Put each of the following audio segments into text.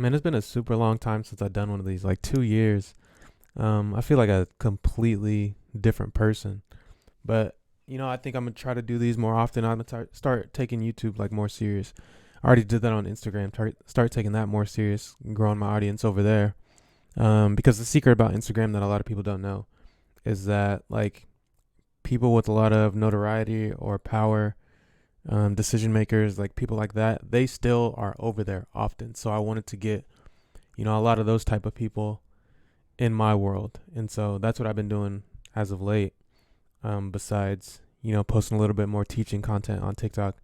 Man, it's been a super long time since I've done one of these, like 2 years. I feel like a completely different person. But I think I'm gonna try to do these more often. I'm gonna start taking YouTube like more serious. I already did that on Instagram. Start taking that more serious, and growing my audience over there. Because the secret about Instagram that a lot of people don't know is that like people with a lot of notoriety or power, decision makers, like people like that, they still are over there often. So I wanted to get a lot of those type of people in my world. And so that's what I've been doing as of late. Besides, posting a little bit more teaching content on TikTok.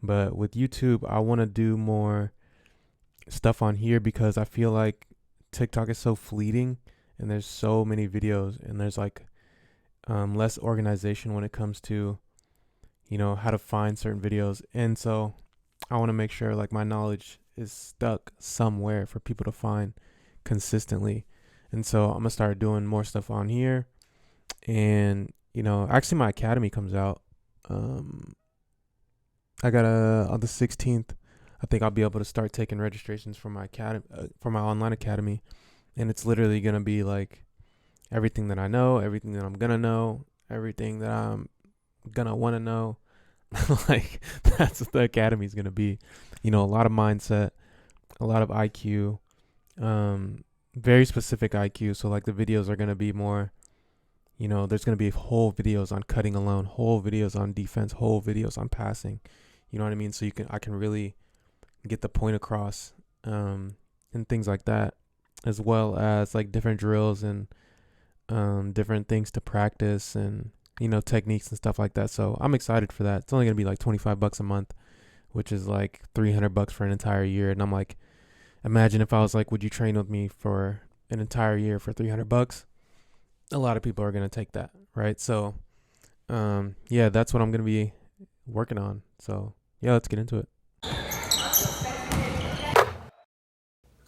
But with YouTube, I want to do more stuff on here because I feel like TikTok is so fleeting and there's so many videos and there's like less organization when it comes to, how to find certain videos. And so I want to make sure like my knowledge is stuck somewhere for people to find consistently. And so I'm gonna start doing more stuff on here. And actually my academy comes out. Um, I got a on the 16th. I think I'll be able to start taking registrations for my academy, for my online academy, and it's literally gonna be like everything that I know, everything that I'm gonna know, everything that I'm gonna want to know. Like that's what the academy's gonna be. A lot of mindset, a lot of IQ, very specific IQ. So like the videos are gonna be more. There's gonna be whole videos on cutting alone, whole videos on defense, whole videos on passing. You know what I mean? So I can really get the point across, and things like that, as well as like different drills and different things to practice and techniques and stuff like that. So I'm excited for that. It's only gonna be like $25 a month, which is like $300 for an entire year. And I'm like, imagine if I was like, would you train with me for an entire year for $300? A lot of people are gonna take that, right? So, yeah, that's what I'm gonna be working on. So, yeah, let's get into it.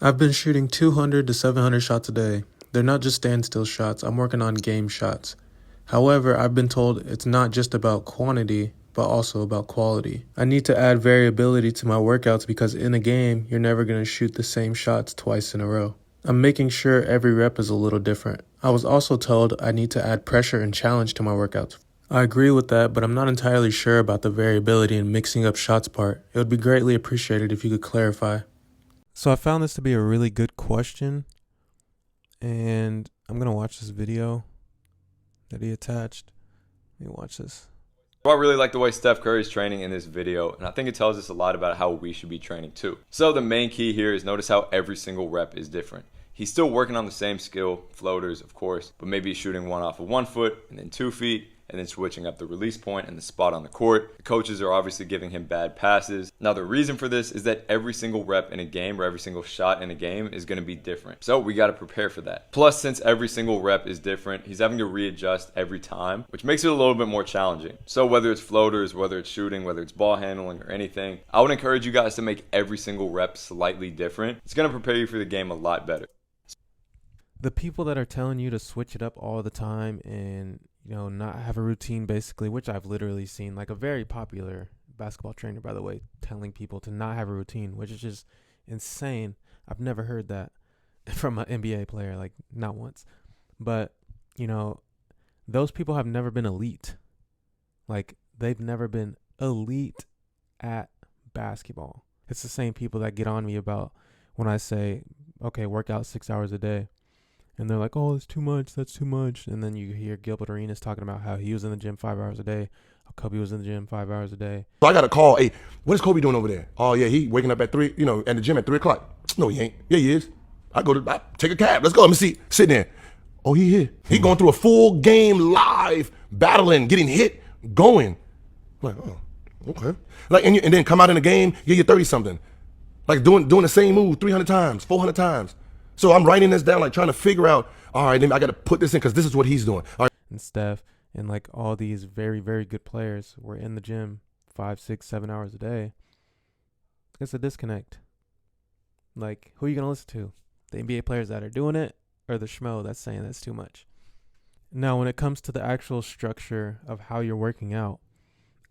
I've been shooting 200 to 700 shots a day. They're not just standstill shots, I'm working on game shots. However, I've been told it's not just about quantity, but also about quality. I need to add variability to my workouts because in a game, you're never going to shoot the same shots twice in a row. I'm making sure every rep is a little different. I was also told I need to add pressure and challenge to my workouts. I agree with that, but I'm not entirely sure about the variability and mixing up shots part. It would be greatly appreciated if you could clarify. So I found this to be a really good question, and I'm going to watch this video that he attached. Let me watch this. I really like the way Steph Curry's training in this video, and I think it tells us a lot about how we should be training too. So the main key here is notice how every single rep is different. He's still working on the same skill, floaters of course, but maybe he's shooting one off of 1 foot and then 2 feet, and then switching up the release point and the spot on the court. The coaches are obviously giving him bad passes. Now the reason for this is that every single rep in a game or every single shot in a game is going to be different. So we got to prepare for that. Plus, since every single rep is different, he's having to readjust every time, which makes it a little bit more challenging. So whether it's floaters, whether it's shooting, whether it's ball handling or anything, I would encourage you guys to make every single rep slightly different. It's going to prepare you for the game a lot better. The people that are telling you to switch it up all the time and not have a routine, basically, which I've literally seen, like a very popular basketball trainer, by the way, telling people to not have a routine, which is just insane. I've never heard that from an NBA player, like not once. But those people have never been elite. Like they've never been elite at basketball. It's the same people that get on me about when I say, okay, work out 6 hours a day. And they're like, oh, it's too much. That's too much. And then you hear Gilbert Arenas talking about how he was in the gym 5 hours a day. How Kobe was in the gym 5 hours a day. So I got a call. Hey, what is Kobe doing over there? Oh yeah, he waking up at 3. At the gym at 3 o'clock. No, he ain't. Yeah, he is. I take a cab. Let's go. Let me see. Sitting there. Oh, he here. He going through a full game live, battling, getting hit, going. I'm like, oh, okay. Like, and then come out in the game, get you 30 something. Like doing the same move 300 times, 400 times. So I'm writing this down, like trying to figure out, all right, then I got to put this in because this is what he's doing. All right. And Steph and like all these very, very good players were in the gym 5, 6, 7 hours a day. It's a disconnect. Like, who are you going to listen to? The NBA players that are doing it or the schmo that's saying that's too much? Now, when it comes to the actual structure of how you're working out,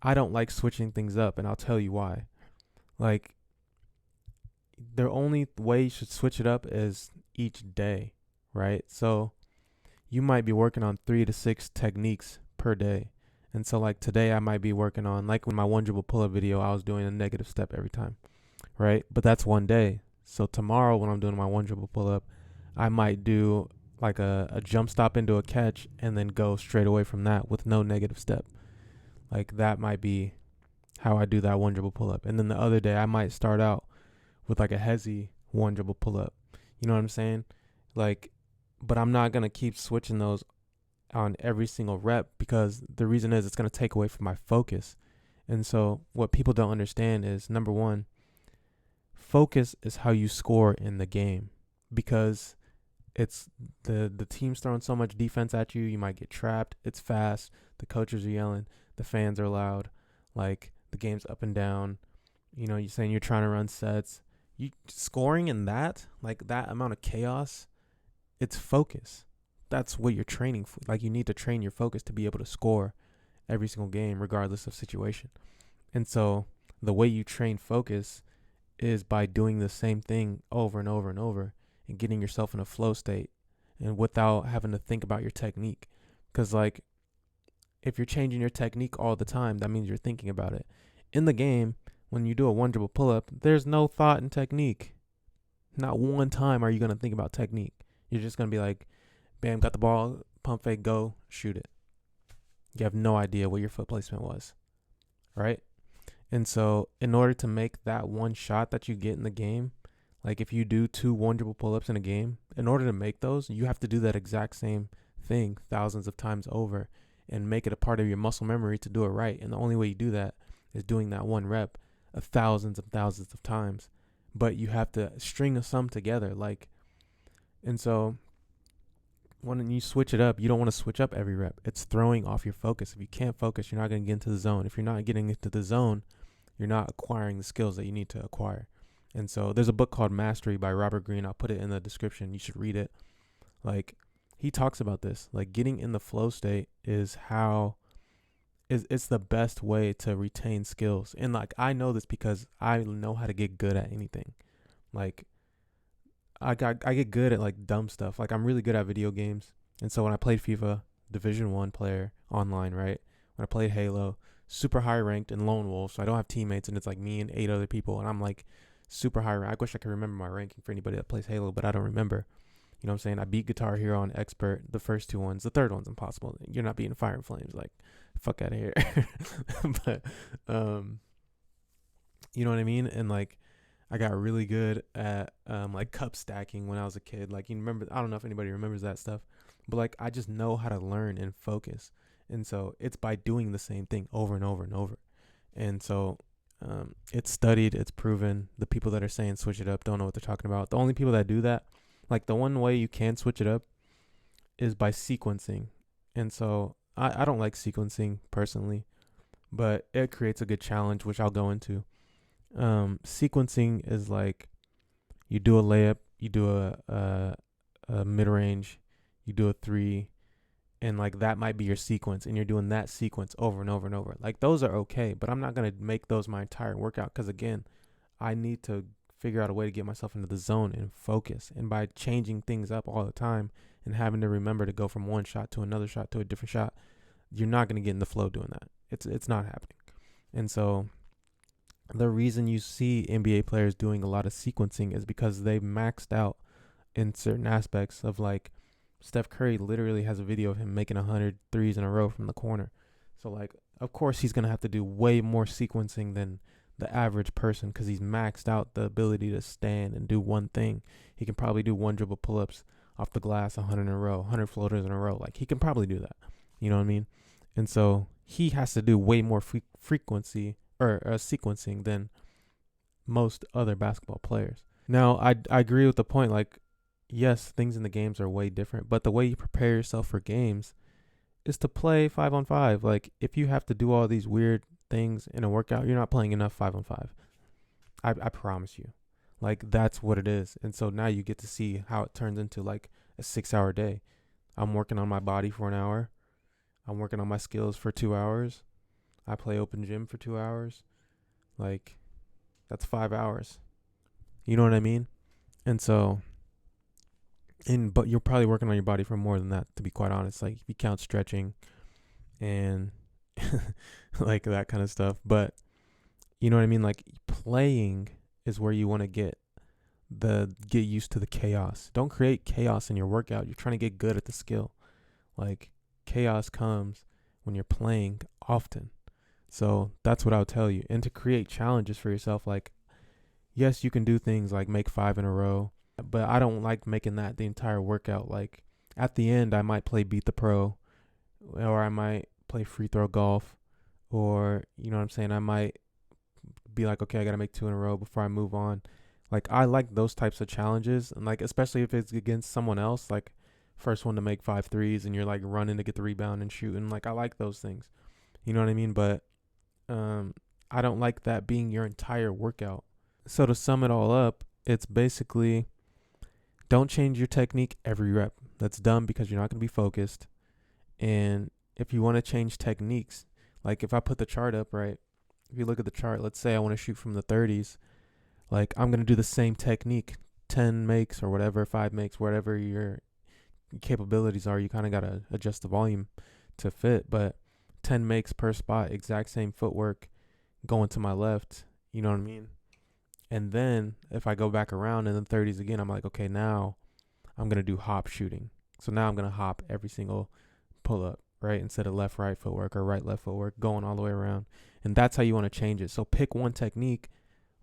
I don't like switching things up, and I'll tell you why. Like, the only way you should switch it up is each day, right? So you might be working on 3 to 6 techniques per day. And so like today I might be working on, like when my one dribble pull up video, I was doing a negative step every time, right? But that's one day. So tomorrow when I'm doing my one dribble pull up, I might do like a jump stop into a catch and then go straight away from that with no negative step. Like that might be how I do that one dribble pull up. And then the other day I might start out with like a hezzy one dribble pull up. You know what I'm saying? Like, but I'm not going to keep switching those on every single rep, because the reason is it's going to take away from my focus. And so what people don't understand is, number one, focus is how you score in the game, because it's the team's throwing so much defense at you. You might get trapped. It's fast. The coaches are yelling. The fans are loud. Like, the game's up and down. You know, you're saying you're trying to run sets. You scoring in that, like that amount of chaos, it's focus. That's what you're training for. Like, you need to train your focus to be able to score every single game, regardless of situation. And so the way you train focus is by doing the same thing over and over and over and getting yourself in a flow state, and without having to think about your technique. Because, like, if you're changing your technique all the time, that means you're thinking about it. In the game, when you do a one dribble pull up, there's no thought in technique. Not one time are you going to think about technique. You're just going to be like, bam, got the ball, pump fake, go, shoot it. You have no idea what your foot placement was, right? And so in order to make that one shot that you get in the game, like if you do 2 one dribble pull-ups in a game, in order to make those, you have to do that exact same thing thousands of times over and make it a part of your muscle memory to do it right. And the only way you do that is doing that one rep thousands and thousands of times. But you have to string some together, like, and so when you switch it up, you don't want to switch up every rep. It's throwing off your focus. If you can't focus, you're not going to get into the zone. If you're not getting into the zone, you're not acquiring the skills that you need to acquire. And so there's a book called Mastery by Robert Greene. I'll put it in the description. You should read it. Like, he talks about this. Like, getting in the flow state is it's the best way to retain skills. And like, I know this because I know how to get good at anything. Like, I get good at like dumb stuff. Like, I'm really good at video games. And so when I played FIFA, Division 1 player online, right? When I played Halo, super high ranked in Lone Wolf, so I don't have teammates, and it's like me and 8 other people, and I'm like super high ranked. I wish I could remember my ranking for anybody that plays Halo, but I don't remember. You know what I'm saying? I beat Guitar Hero on Expert, the first 2 ones. The third one's impossible. You're not beating Fire and Flames. Like, fuck out of here. But, you know what I mean? And like, I got really good at like cup stacking when I was a kid. Like, you remember, I don't know if anybody remembers that stuff, but like, I just know how to learn and focus. And so it's by doing the same thing over and over and over. And so it's studied, it's proven. The people that are saying switch it up don't know what they're talking about. The only people that do that, like, the one way you can switch it up is by sequencing. And so I don't like sequencing personally, but it creates a good challenge, which I'll go into. Sequencing is like, you do a layup, you do a mid-range, you do a 3, and like that might be your sequence, and you're doing that sequence over and over and over. Like, those are okay, but I'm not going to make those my entire workout, because again, I need to figure out a way to get myself into the zone and focus. And by changing things up all the time and having to remember to go from one shot to another shot to a different shot, you're not going to get in the flow doing that. It's not happening. And so the reason you see NBA players doing a lot of sequencing is because they've maxed out in certain aspects of, like, Steph Curry literally has a video of him making 100 threes in a row from the corner. So, like, of course he's going to have to do way more sequencing than the average person, because he's maxed out the ability to stand and do one thing. He can probably do one dribble pull-ups off the glass 100 in a row, 100 floaters in a row. Like, he can probably do that. You know what I mean? And so he has to do way more frequency or sequencing than most other basketball players. Now, I agree with the point. Like, yes, things in the games are way different, but the way you prepare yourself for games is to play 5-on-5. Like, if you have to do all these weird things in a workout, you're not playing enough 5-on-5. I promise you. Like, that's what it is. And so now you get to see how it turns into like a 6-hour day. I'm working on my body for an hour. I'm working on my skills for 2 hours. I play open gym for 2 hours. Like, that's 5 hours. You know what I mean? And so, but you're probably working on your body for more than that, to be quite honest. Like if you count stretching and like that kind of stuff. But you know what I mean? Like playing is where you want to get used to the chaos. Don't create chaos in your workout. You're trying to get good at the skill. Like chaos comes when you're playing often. So that's what I'll tell you. And to create challenges for yourself, like, yes, you can do things like make 5 in a row, but I don't like making that the entire workout. Like at the end, I might play Beat the Pro, or I might play free throw golf, or, you know what I'm saying? I might be like, okay, I got to make 2 in a row before I move on. Like I like those types of challenges. And like, especially if it's against someone else, like first one to make 5 threes and you're like running to get the rebound and shooting. Like I like those things. You know what I mean? But I don't like that being your entire workout. So to sum it all up, it's basically don't change your technique every rep. That's dumb because you're not going to be focused. And if you want to change techniques, like if I put the chart up, right? If you look at the chart, let's say I want to shoot from the 30s, like I'm going to do the same technique, 10 makes or whatever, 5 makes, whatever your capabilities are. You kind of got to adjust the volume to fit, but 10 makes per spot, exact same footwork going to my left, you know what I mean? And then if I go back around in the 30s again, I'm like, okay, now I'm going to do hop shooting. So now I'm going to hop every single pull up, right? Instead of left, right footwork or right, left footwork, going all the way around. And that's how you want to change it. So pick one technique,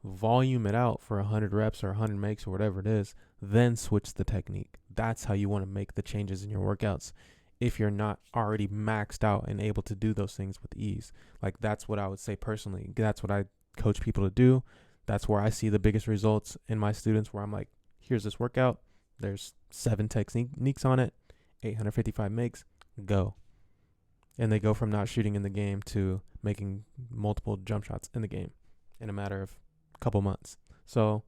volume it out for 100 reps or 100 makes or whatever it is, then switch the technique. That's how you want to make the changes in your workouts if you're not already maxed out and able to do those things with ease. Like that's what I would say personally. That's what I coach people to do. That's where I see the biggest results in my students, where I'm like, here's this workout. There's 7 techniques on it, 855 makes, go. And they go from not shooting in the game to making multiple jump shots in the game in a matter of a couple months. So